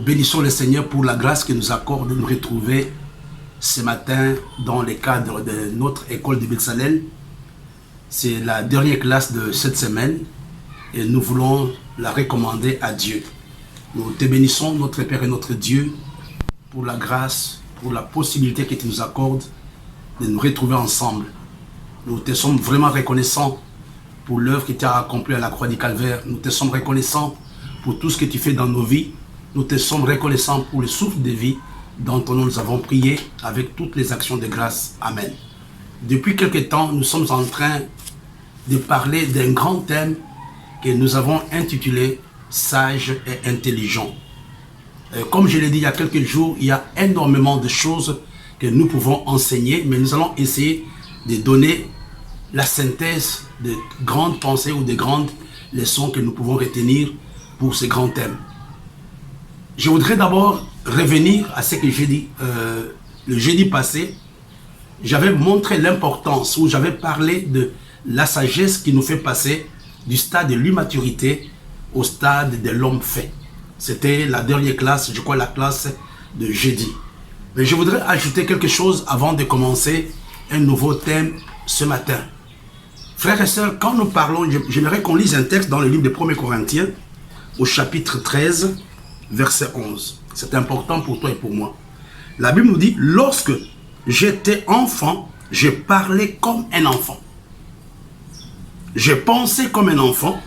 bénissons le Seigneur pour la grâce qu'il nous accorde de nous retrouver ce matin dans le cadre de notre école de Bezalel. C'est la dernière classe de cette semaine et nous voulons la recommander à Dieu. Nous te bénissons, notre Père et notre Dieu, pour la grâce, pour la possibilité que tu nous accordes de nous retrouver ensemble. Nous te sommes vraiment reconnaissants pour l'œuvre que tu as accomplie à la croix du Calvaire. Nous te sommes reconnaissants pour tout ce que tu fais dans nos vies. Nous te sommes reconnaissants pour le souffle de vie dont nous avons prié avec toutes les actions de grâce. Amen. Depuis quelque temps, nous sommes en train de parler d'un grand thème que nous avons intitulé « Sage et intelligent ». Comme je l'ai dit il y a quelques jours, il y a énormément de choses que nous pouvons enseigner, mais nous allons essayer de donner la synthèse de grandes pensées ou de grandes leçons que nous pouvons retenir pour ce grand thème. Je voudrais d'abord revenir à ce que j'ai dit le jeudi passé. J'avais montré l'importance, ou j'avais parlé de la sagesse qui nous fait passer du stade de l'immaturité au stade de l'homme fait. C'était la dernière classe, je crois la classe de jeudi. Mais je voudrais ajouter quelque chose avant de commencer un nouveau thème ce matin. Frères et sœurs, quand nous parlons, j'aimerais qu'on lise un texte dans le livre de 1 Corinthiens, au chapitre 13, verset 11. C'est important pour toi et pour moi. La Bible nous dit, lorsque j'étais enfant, j'ai parlé comme un enfant. J'ai pensé comme un enfant.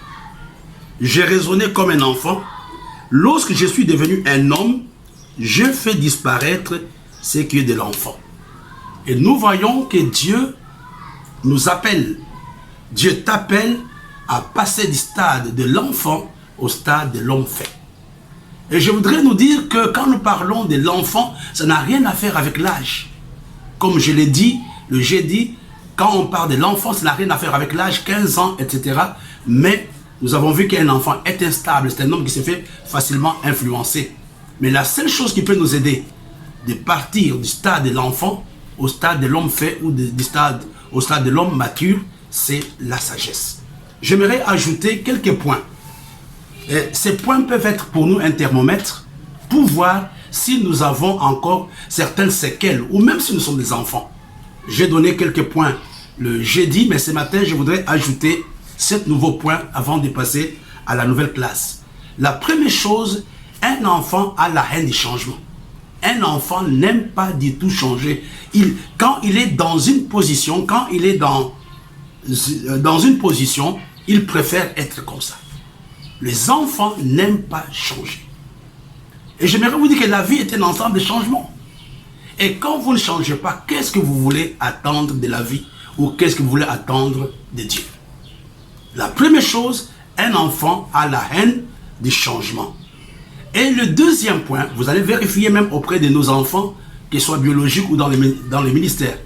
J'ai raisonné comme un enfant. Lorsque je suis devenu un homme, je fais disparaître ce qui est de l'enfant. Et nous voyons que Dieu nous appelle. Dieu t'appelle à passer du stade de l'enfant au stade de l'homme fait. Et je voudrais nous dire que quand nous parlons de l'enfant, ça n'a rien à faire avec l'âge. Comme je l'ai dit, le jeudi, quand on parle de l'enfant, ça n'a rien à faire avec l'âge, 15 ans, etc. Mais nous avons vu qu'un enfant est instable, c'est un homme qui se fait facilement influencer. Mais la seule chose qui peut nous aider de partir du stade de l'enfant au stade de l'homme fait ou au stade de l'homme mature, c'est la sagesse. J'aimerais ajouter quelques points. Et ces points peuvent être pour nous un thermomètre pour voir si nous avons encore certaines séquelles ou même si nous sommes des enfants. J'ai donné quelques points le jeudi, mais ce matin, je voudrais ajouter 7 nouveaux points avant de passer à la nouvelle classe. La première chose, un enfant a la haine du changement. Un enfant n'aime pas du tout changer. Quand il est dans une position, il préfère être comme ça. Les enfants n'aiment pas changer. Et j'aimerais vous dire que la vie est un ensemble de changements. Et quand vous ne changez pas, qu'est-ce que vous voulez attendre de la vie? Ou qu'est-ce que vous voulez attendre de Dieu? La première chose, un enfant a la haine du changement. Et le deuxième point, vous allez vérifier même auprès de nos enfants, qu'ils soient biologiques ou dans les ministères.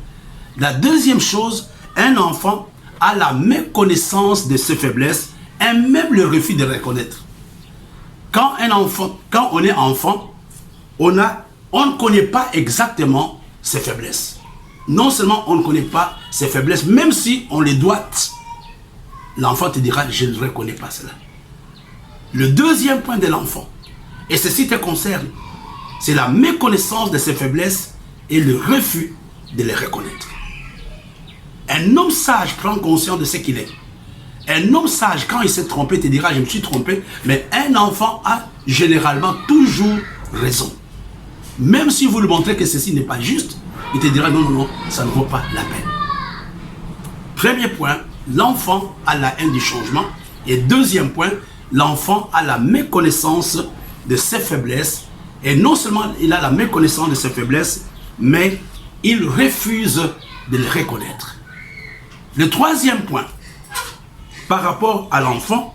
La deuxième chose, un enfant a la méconnaissance de ses faiblesses et même le refus de reconnaître. Quand on est enfant, on ne connaît pas exactement ses faiblesses. Non seulement on ne connaît pas ses faiblesses, même si on les doite, l'enfant te dira, je ne reconnais pas cela. Le deuxième point de l'enfant, et ceci te concerne, c'est la méconnaissance de ses faiblesses et le refus de les reconnaître. Un homme sage prend conscience de ce qu'il est. Un homme sage, quand il s'est trompé, te dira, je me suis trompé, mais un enfant a généralement toujours raison. Même si vous lui montrez que ceci n'est pas juste, il te dira, non, ça ne vaut pas la peine. Premier point, l'enfant a la haine du changement. Et deuxième point, l'enfant a la méconnaissance de ses faiblesses. Et non seulement il a la méconnaissance de ses faiblesses, mais il refuse de les reconnaître. Le troisième point, par rapport à l'enfant,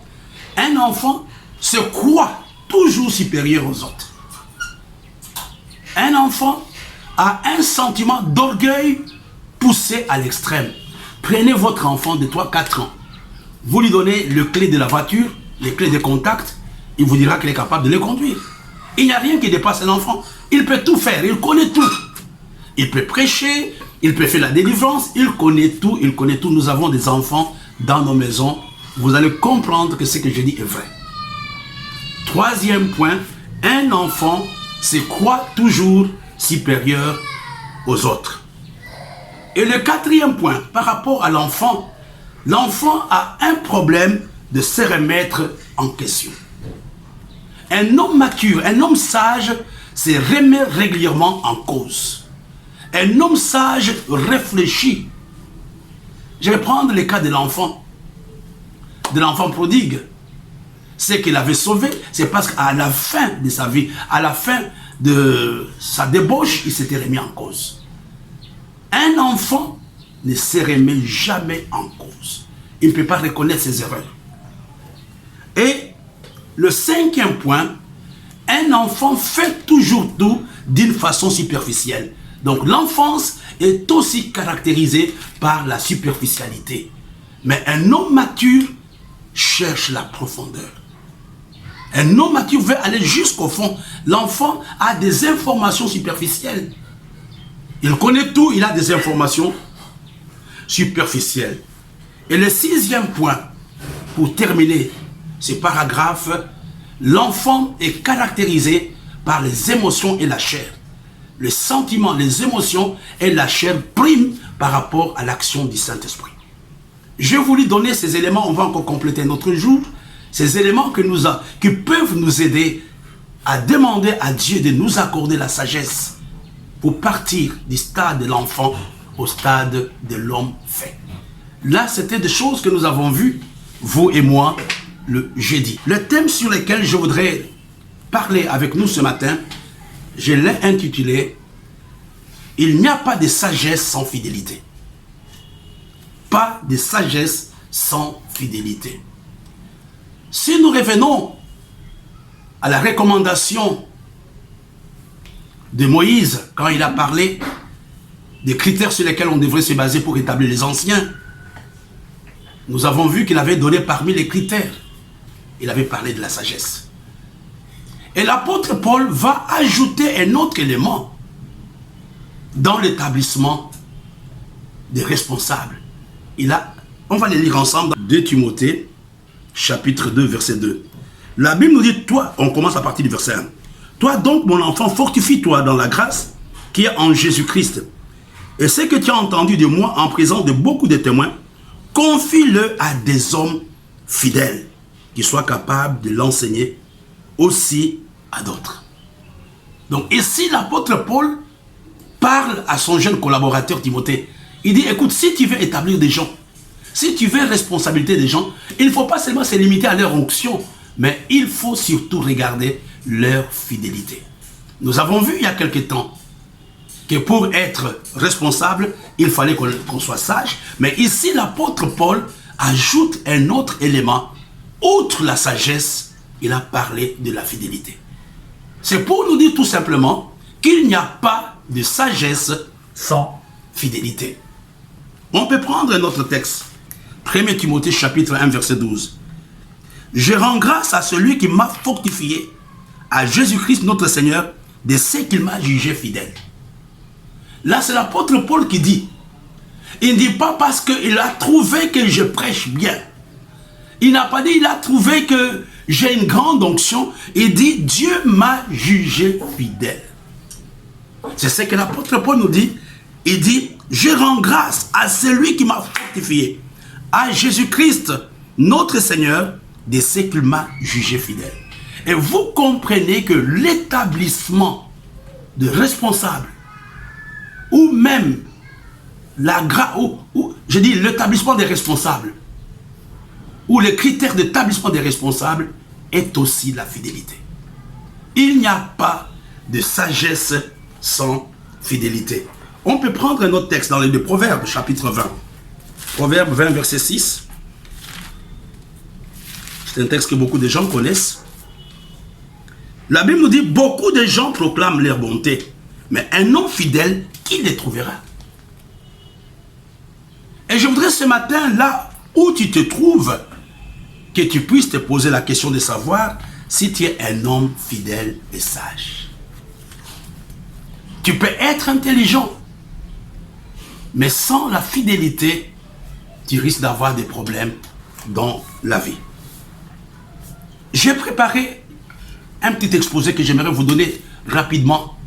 un enfant se croit toujours supérieur aux autres. Un enfant a un sentiment d'orgueil poussé à l'extrême. Prenez votre enfant de 3-4 ans. Vous lui donnez le clé de la voiture, les clés de contact, il vous dira qu'il est capable de les conduire. Il n'y a rien qui dépasse un enfant. Il peut tout faire, il connaît tout. Il peut prêcher, il peut faire la délivrance, il connaît tout, Nous avons des enfants dans nos maisons. Vous allez comprendre que ce que je dis est vrai. Troisième point, Un enfant se croit toujours supérieur aux autres. Et le quatrième point, par rapport à l'enfant, l'enfant a un problème de se remettre en question. Un homme mature, un homme sage se remet régulièrement en cause. Un homme sage réfléchit. Je vais prendre le cas de l'enfant prodigue. Ce qu'il avait sauvé, c'est parce qu'à la fin de sa vie, à la fin de sa débauche, il s'était remis en cause. Un enfant ne se remet jamais en cause. Il ne peut pas reconnaître ses erreurs. Et le cinquième point, un enfant fait toujours tout d'une façon superficielle. Donc l'enfance est aussi caractérisée par la superficialité. Mais un homme mature cherche la profondeur. Un homme mature veut aller jusqu'au fond. L'enfant a des informations superficielles. Il connaît tout, il a des informations superficielles. Et le sixième point, pour terminer ce paragraphe, l'enfant est caractérisé par les émotions et la chair. Les sentiments, les émotions et la chair priment par rapport à l'action du Saint-Esprit. Je voulais donner ces éléments, on va encore compléter notre jour, ces éléments qui peuvent nous aider à demander à Dieu de nous accorder la sagesse pour partir du stade de l'enfant au stade de l'homme fait. Là, c'était des choses que nous avons vues, vous et moi, le jeudi. Le thème sur lequel je voudrais parler avec nous ce matin, je l'ai intitulé « Il n'y a pas de sagesse sans fidélité ». Pas de sagesse sans fidélité. Si nous revenons à la recommandation de Moïse, quand il a parlé des critères sur lesquels on devrait se baser pour établir les anciens, nous avons vu qu'il avait donné parmi les critères, il avait parlé de la sagesse. Et l'apôtre Paul va ajouter un autre élément dans l'établissement des responsables. On va les lire ensemble. 2 Timothée, chapitre 2, verset 2. La Bible nous dit, toi, on commence à partir du verset 1. Toi donc, mon enfant, fortifie-toi dans la grâce qui est en Jésus-Christ. Et ce que tu as entendu de moi en présence de beaucoup de témoins, confie-le à des hommes fidèles, qui soient capables de l'enseigner aussi à d'autres. Donc ici, l'apôtre Paul parle à son jeune collaborateur Timothée. Il dit, écoute, si tu veux établir des gens, si tu veux responsabiliser des gens, il ne faut pas seulement se limiter à leur onction, mais il faut surtout regarder leur fidélité. Nous avons vu il y a quelque temps que pour être responsable, il fallait qu'on soit sage. Mais ici, l'apôtre Paul ajoute un autre élément. Outre la sagesse, il a parlé de la fidélité. C'est pour nous dire tout simplement qu'il n'y a pas de sagesse sans fidélité. On peut prendre un autre texte. 1 Timothée chapitre 1 verset 12. Je rends grâce à celui qui m'a fortifié, à Jésus-Christ notre Seigneur, de ce qu'il m'a jugé fidèle. Là, c'est l'apôtre Paul qui dit. Il ne dit pas parce qu'il a trouvé que je prêche bien. Il n'a pas dit il a trouvé que j'ai une grande onction. Il dit Dieu m'a jugé fidèle. C'est ce que l'apôtre Paul nous dit. Il dit je rends grâce à celui qui m'a fortifié, à Jésus-Christ notre Seigneur, de ce qu'il m'a jugé fidèle. Et vous comprenez que l'établissement de responsables, ou même l'établissement des responsables, ou les critères d'établissement des responsables, est aussi la fidélité. Il n'y a pas de sagesse sans fidélité. On peut prendre un autre texte dans les Proverbes, chapitre 20. Proverbes 20, verset 6. C'est un texte que beaucoup de gens connaissent. La Bible nous dit, beaucoup de gens proclament leur bonté, mais un homme fidèle, qui les trouvera? Et je voudrais ce matin, là où tu te trouves, que tu puisses te poser la question de savoir si tu es un homme fidèle et sage. Tu peux être intelligent, mais sans la fidélité, tu risques d'avoir des problèmes dans la vie. J'ai préparé un petit exposé que j'aimerais vous donner rapidement.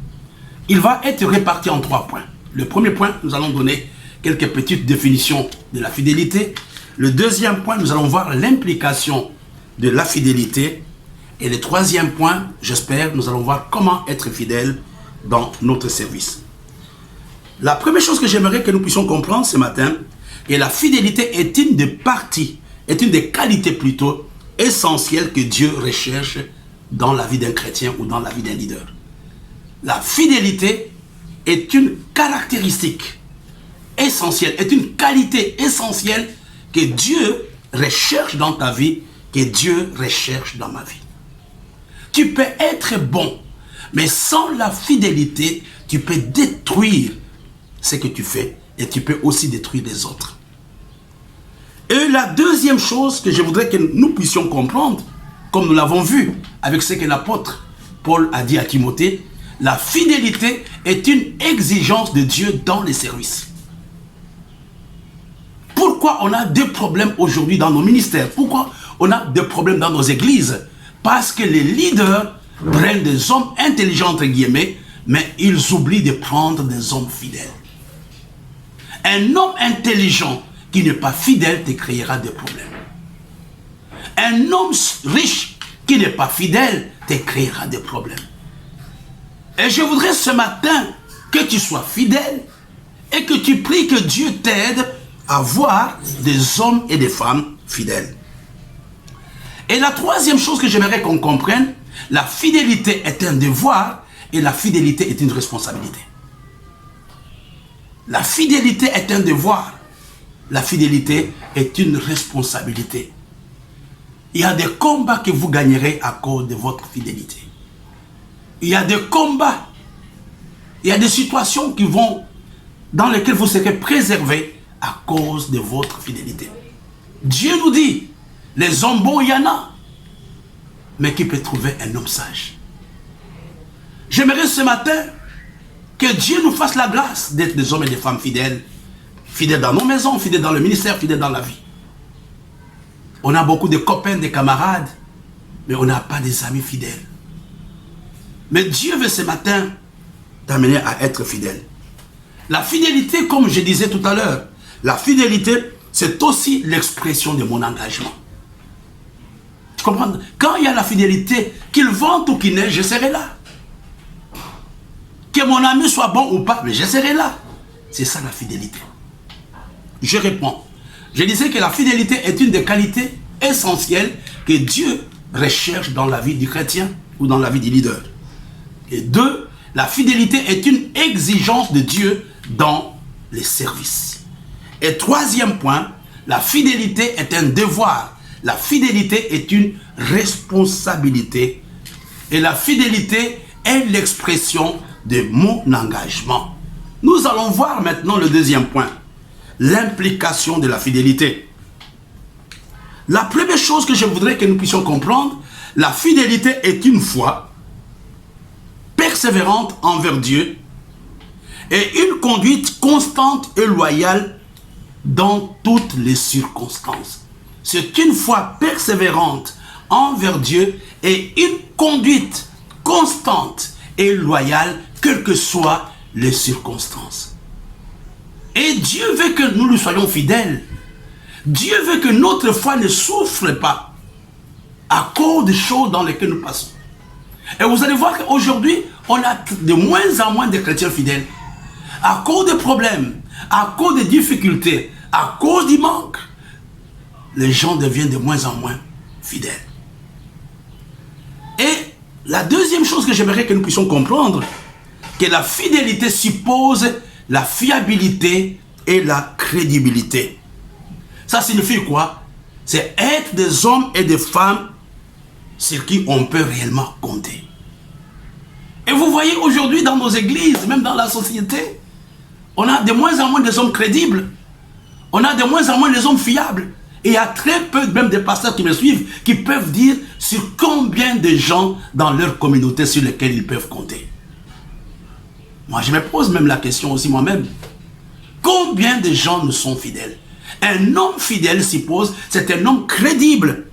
Il va être réparti en 3 points. Le premier point, nous allons donner quelques petites définitions de la fidélité. Le deuxième point, nous allons voir l'implication de la fidélité. Et le troisième point, j'espère, nous allons voir comment être fidèle dans notre service. La première chose que j'aimerais que nous puissions comprendre ce matin, est la fidélité est une des parties, est une des qualités plutôt essentielles que Dieu recherche dans la vie d'un chrétien ou dans la vie d'un leader. La fidélité est une caractéristique essentielle, est une qualité essentielle que Dieu recherche dans ta vie, que Dieu recherche dans ma vie. Tu peux être bon, mais sans la fidélité, tu peux détruire ce que tu fais et tu peux aussi détruire les autres. Et la deuxième chose que je voudrais que nous puissions comprendre, comme nous l'avons vu avec ce que l'apôtre Paul a dit à Timothée, la fidélité est une exigence de Dieu dans les services. Pourquoi on a des problèmes aujourd'hui dans nos ministères? Pourquoi on a des problèmes dans nos églises? Parce que les leaders prennent des hommes intelligents, entre guillemets, mais ils oublient de prendre des hommes fidèles. Un homme intelligent qui n'est pas fidèle te créera des problèmes. Un homme riche qui n'est pas fidèle te créera des problèmes. Et je voudrais ce matin que tu sois fidèle et que tu pries que Dieu t'aide à voir des hommes et des femmes fidèles. Et la troisième chose que j'aimerais qu'on comprenne, la fidélité est un devoir et la fidélité est une responsabilité. La fidélité est un devoir. La fidélité est une responsabilité. Il y a des combats que vous gagnerez à cause de votre fidélité. Il y a des combats. Il y a des situations dans lesquelles vous serez préservés à cause de votre fidélité. Dieu nous dit, les hommes bons, il y en a. Mais qui peut trouver un homme sage? J'aimerais ce matin que Dieu nous fasse la grâce d'être des hommes et des femmes fidèles. Fidèles dans nos maisons, fidèles dans le ministère, fidèles dans la vie. On a beaucoup de copains, de camarades, mais on n'a pas des amis fidèles. Mais Dieu veut ce matin t'amener à être fidèle. La fidélité, comme je disais tout à l'heure, la fidélité, c'est aussi l'expression de mon engagement. Tu comprends? Quand il y a la fidélité, qu'il vente ou qu'il neige, je serai là. Que mon ami soit bon ou pas, mais je serai là. C'est ça la fidélité. Je réponds. Je disais que la fidélité est une des qualités essentielles que Dieu recherche dans la vie du chrétien ou dans la vie du leader. Et 2, la fidélité est une exigence de Dieu dans les services. Et 3e point, la fidélité est un devoir. La fidélité est une responsabilité. Et la fidélité est l'expression de mon engagement. Nous allons voir maintenant le 2e point. L'implication de la fidélité. La première chose que je voudrais que nous puissions comprendre, la fidélité est une foi persévérante envers Dieu et une conduite constante et loyale dans toutes les circonstances. C'est une foi persévérante envers Dieu et une conduite constante et loyale, quelles que soient les circonstances. Et Dieu veut que nous lui soyons fidèles. Dieu veut que notre foi ne souffre pas à cause des choses dans lesquelles nous passons. Et vous allez voir qu'aujourd'hui, on a de moins en moins de chrétiens fidèles. À cause des problèmes, à cause des difficultés, à cause du manque, les gens deviennent de moins en moins fidèles. Et la deuxième chose que j'aimerais que nous puissions comprendre, que la fidélité suppose la fiabilité et la crédibilité. Ça signifie quoi? C'est être des hommes et des femmes sur qui on peut réellement compter. Et vous voyez aujourd'hui dans nos églises, même dans la société, on a de moins en moins des hommes crédibles. On a de moins en moins des hommes fiables. Et il y a très peu même des pasteurs qui me suivent qui peuvent dire sur combien de gens dans leur communauté sur lesquels ils peuvent compter. Moi, je me pose même la question aussi moi-même. Combien de gens nous sont fidèles? Un homme fidèle suppose, c'est un homme crédible,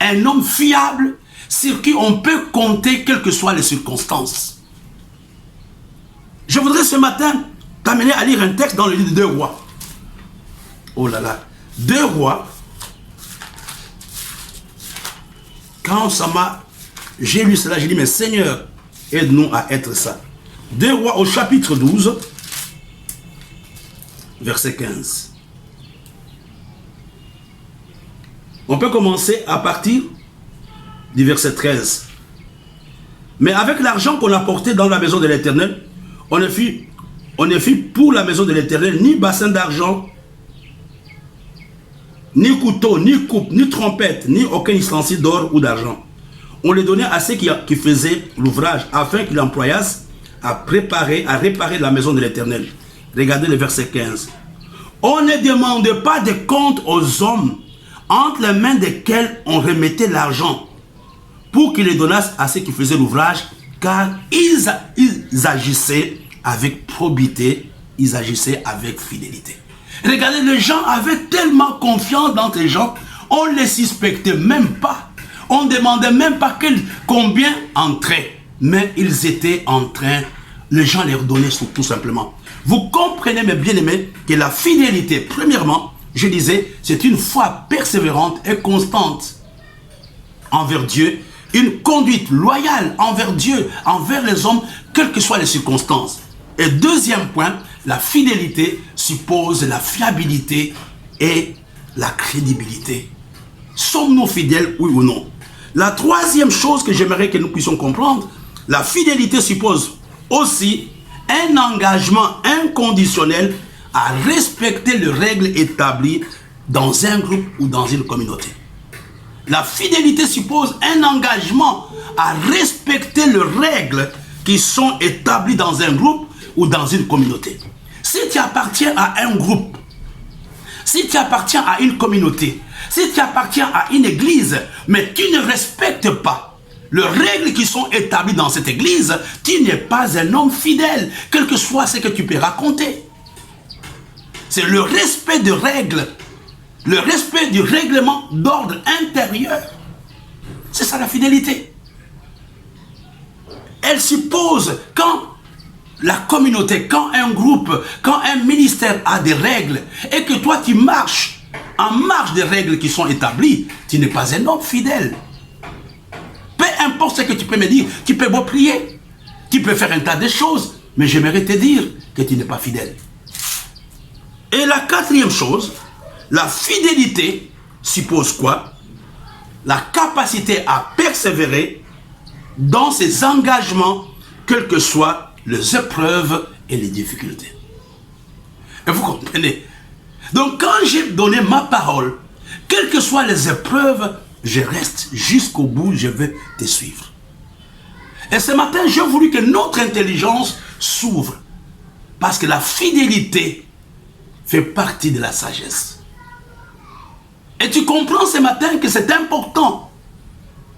un homme fiable, sur qui on peut compter quelles que soient les circonstances. Je voudrais ce matin t'amener à lire un texte dans le livre de 2 Rois. Oh là là. 2 Rois. Quand j'ai lu cela, j'ai dit, mais Seigneur, aide-nous à être ça. 2 Rois au chapitre 12, verset 15. On peut commencer à partir du verset 13. Mais avec l'argent qu'on a porté dans la maison de l'Éternel, on ne fit pour la maison de l'Éternel ni bassin d'argent, ni couteau, ni coupe, ni trompette, ni aucun ustensile d'or ou d'argent. On les donnait à ceux qui faisaient l'ouvrage, afin qu'ils employassent à réparer la maison de l'Éternel. Regardez le verset 15. On ne demande pas de compte aux hommes entre les mains desquels on remettait l'argent, pour qu'ils les donnassent à ceux qui faisaient l'ouvrage, car ils agissaient avec probité, ils agissaient avec fidélité. Regardez, les gens avaient tellement confiance dans ces gens, on ne les suspectait même pas. On ne demandait même pas combien entraient. Mais ils étaient en train, les gens les redonnaient tout simplement. Vous comprenez, mes bien-aimés, que la fidélité, premièrement, je disais, c'est une foi persévérante et constante envers Dieu, une conduite loyale envers Dieu, envers les hommes, quelles que soient les circonstances. Et deuxième point, la fidélité suppose la fiabilité et la crédibilité. Sommes-nous fidèles, oui ou non? La troisième chose que j'aimerais que nous puissions comprendre, la fidélité suppose aussi un engagement inconditionnel à respecter les règles établies dans un groupe ou dans une communauté. La fidélité suppose un engagement à respecter les règles qui sont établies dans un groupe ou dans une communauté. Si tu appartiens à un groupe, si tu appartiens à une communauté, si tu appartiens à une église, mais tu ne respectes pas les règles qui sont établies dans cette église, tu n'es pas un homme fidèle, quel que soit ce que tu peux raconter. C'est le respect de règles, le respect du règlement d'ordre intérieur. C'est ça la fidélité. Elle suppose quand la communauté, quand un groupe, quand un ministère a des règles et que toi tu marches en marge des règles qui sont établies, tu n'es pas un homme fidèle. Peu importe ce que tu peux me dire, tu peux beau prier, tu peux faire un tas de choses, mais j'aimerais te dire que tu n'es pas fidèle. Et la quatrième chose, la fidélité suppose quoi? La capacité à persévérer dans ses engagements, quelles que soient les épreuves et les difficultés. Et vous comprenez? Donc quand j'ai donné ma parole, quelles que soient les épreuves, je reste jusqu'au bout, je vais te suivre. Et ce matin, j'ai voulu que notre intelligence s'ouvre. Parce que la fidélité fait partie de la sagesse. Et tu comprends ce matin que c'est important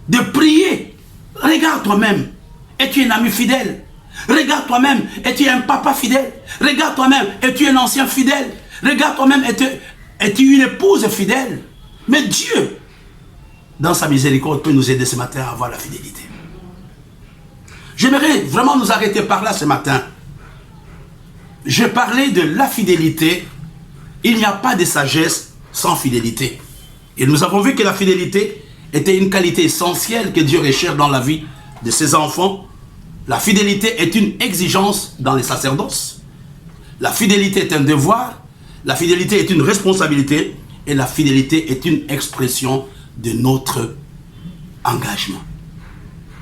de prier. Regarde toi-même, es-tu un ami fidèle? Regarde toi-même, es-tu un papa fidèle? Regarde toi-même, es-tu un ancien fidèle? Regarde toi-même, es-tu une épouse fidèle? Mais Dieu, dans sa miséricorde, peut nous aider ce matin à avoir la fidélité. J'aimerais vraiment nous arrêter par là ce matin. Je parlais de la fidélité. Il n'y a pas de sagesse sans fidélité. Et nous avons vu que la fidélité était une qualité essentielle que Dieu recherche dans la vie de ses enfants. La fidélité est une exigence dans les sacerdoces. La fidélité est un devoir. La fidélité est une responsabilité. Et la fidélité est une expression de notre engagement.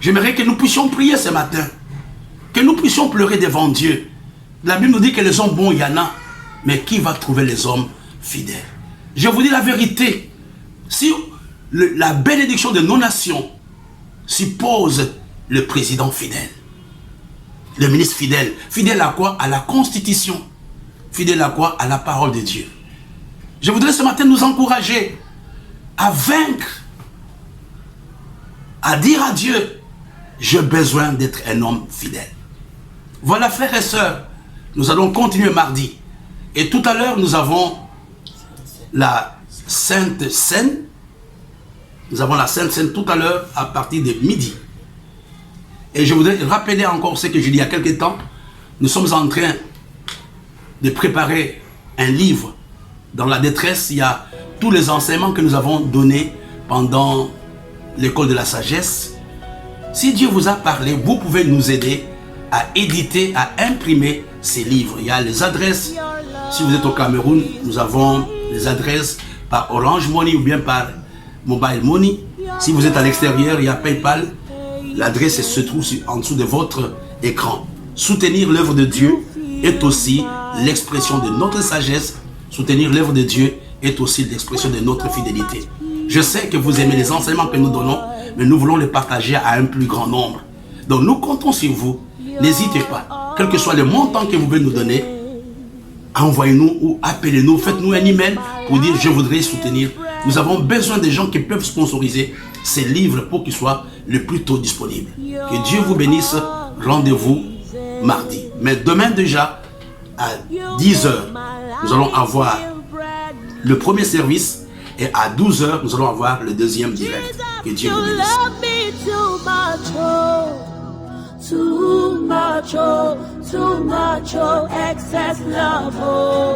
J'aimerais que nous puissions prier ce matin. Que nous puissions pleurer devant Dieu. La Bible nous dit que les hommes bons, il y en a. Mais qui va trouver les hommes fidèles? Je vous dis la vérité. Si la bénédiction de nos nations suppose le président fidèle, le ministre fidèle. Fidèle à quoi? À la Constitution. Fidèle à quoi? À la parole de Dieu. Je voudrais ce matin nous encourager à vaincre, à dire à Dieu, j'ai besoin d'être un homme fidèle. Voilà, frères et sœurs, nous allons continuer mardi. Et tout à l'heure, nous avons la Sainte Seine. Nous avons la Sainte Seine tout à l'heure à partir de midi. Et je voudrais rappeler encore ce que j'ai dit il y a quelques temps. Nous sommes en train de préparer un livre. Dans la détresse, il y a tous les enseignements que nous avons donnés pendant l'école de la sagesse. Si Dieu vous a parlé, vous pouvez nous aider à éditer, à imprimer ces livres. Il y a les adresses. Si vous êtes au Cameroun, nous avons les adresses par Orange Money ou bien par Mobile Money. Si vous êtes à l'extérieur, il y a PayPal. L'adresse se trouve en dessous de votre écran. Soutenir l'œuvre de Dieu est aussi l'expression de notre sagesse. Soutenir l'œuvre de Dieu est aussi l'expression de notre fidélité. Je sais que vous aimez les enseignements que nous donnons, mais nous voulons les partager à un plus grand nombre. Donc nous comptons sur vous. N'hésitez pas, quel que soit le montant que vous voulez nous donner, envoyez-nous ou appelez-nous, faites-nous un email pour dire je voudrais soutenir. Nous avons besoin de gens qui peuvent sponsoriser ces livres pour qu'ils soient le plus tôt disponibles. Que Dieu vous bénisse. Rendez-vous mardi. Mais demain déjà, à 10 h, nous allons avoir le premier service et à 12 h, nous allons avoir le deuxième direct. Que Dieu vous bénisse. Too much, oh, excess love, oh.